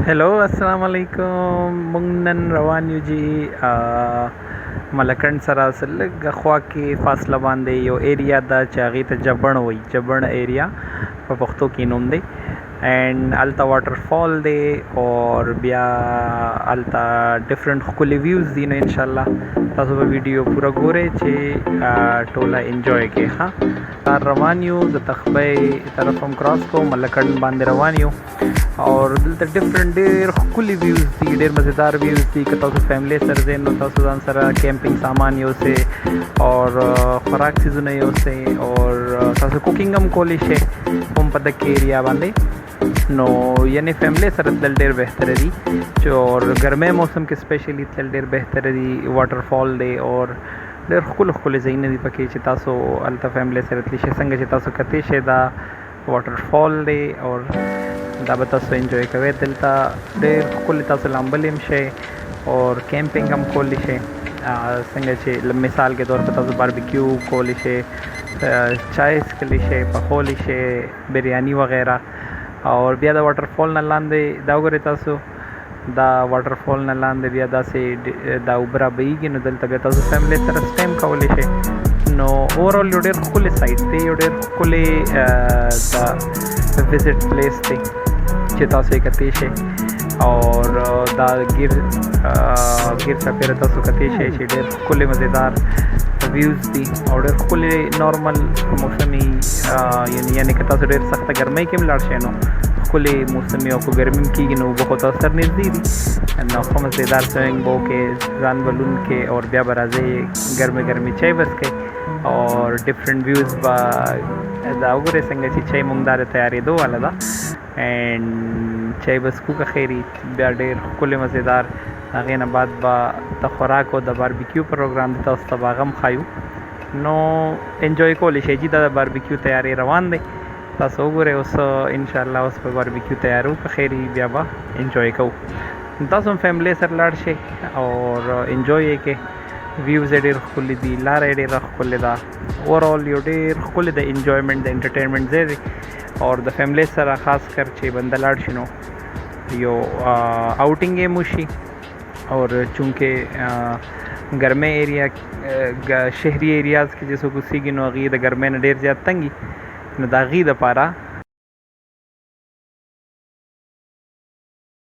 हेलो अस्सलाम वालेकुम मोंग नन روان یو جی ملکند سره لږ خوا کې فاصله باندې یو ایریا ده چې هغې ته جبن وایي، جبن ایریا په پښتو کې نوم دی. اینڈ هلته واټر فال دی اور بیا هلته ډفرنٹ ښکلي ویوز دي. نو انشاءالله تاسو به ویډیو پوره ګورئ چې ټوله انجوی کړئ. ښه روان یو د تخبۍ طرف هم کراس کوو، ملکند باندې روان یو اور دلته ډفرنٹ ډېر ښکلي ویوز دي، ډېر مزیدار ویوز دي. که تاسو فیملی سره ځئ نو تاسو ځان سره کیمپینګ سامان یوسئ اور خوراک څیزونه یوسئ اور تاسو کوکینګ هم کولی شئ هم په دغه ایریا باندې. نو یعنی فیملی سره تلل ډېر بهتره دي چې اور ګرمۍ موسم کې سپیشلی تلل ډېر بهتره دي. واټر فال دی اور ډېر ښکلي ځایونه دي پکې چې تاسو هلته فیملی سره تللی شئ. څنګه چې تاسو کتی شئ دا واټر فال دی اور دا به تاسو انجوی کوئ. دلته ډېر ښکلي تاسو لامبلی هم شئ اور کیمپینګ هم کولی شئ. څنګه چې مثال کے طور پر تاسو باربیکیو کولی شئ، چای څښلی شئ، پخولی شئ، بریانی وغیرہ. اور بیا د واټر فال نه لاندې دا وګورئ تاسو، دا واټر فال نه لاندې بیا داسې دا اوبه رابهیږي. نو دلته بیا تاسو فیملی سره سپیم کولی شئ. نو اوورال یو ډېر ښکلی سایټ دی، یو ډېر ښکلی دا وزټ پلیس دی چې تاسو یې کتی شئ. اور دا ګیر چاپېره تاسو کتی شئ چې ډېر ښکلي مزیدار ویوز دي او ډېر ښکلي نارمل موسمي یعنی که تاسو ډېر سخته ګرمۍ کې هم لاړ شئ نو ښکلي موسمي او که ګرمي هم کېږي نو اوبه خو تاسو سره نږدې دي. نو ښه مزیدار سویمنګ به وکړئ، ځان به لوند کړئ اور بیا به راځئ ګرمې چای به څښئ اور ډفرنٹ ویوز به دا وګورئ څنګه چې چای مونږ دا د تیارېدو واله ده. اینڈ چای به څښو که خیر بیا ډېر ښکلي مزیدار. هغې نه بعد به د خوراک او د باربیکیو پروګرام دی، تاسو ته به هغه هم ښایو. نو انجوی کولی شئ جي. دا د باربیکیو تیاری روان دی، تاسو وګورئ اوس انشاءالله اوس به باربیکیو تیارو که خیر بیا به انجوی کوو. تاسو هم فیملی سره لاړ شئ اور انجوی یې کړئ. ویوز یې ډېر ښکلي دي، لاره یې ډېره ښکلې ده. اوورال یو ډېر ښکلی د انجویمنټ د انټرټینمنټ ځای دی اور د فیملی سره خاص کر چې بنده لاړ شي نو یو آؤټینګ یې وشي. اور چونکې ګرمۍ ایریا شهري ایریاز کې چې څوک اوسېږي نو هغې د ګرمۍ نه ډېر زیات تنګي، نو د هغې دپاره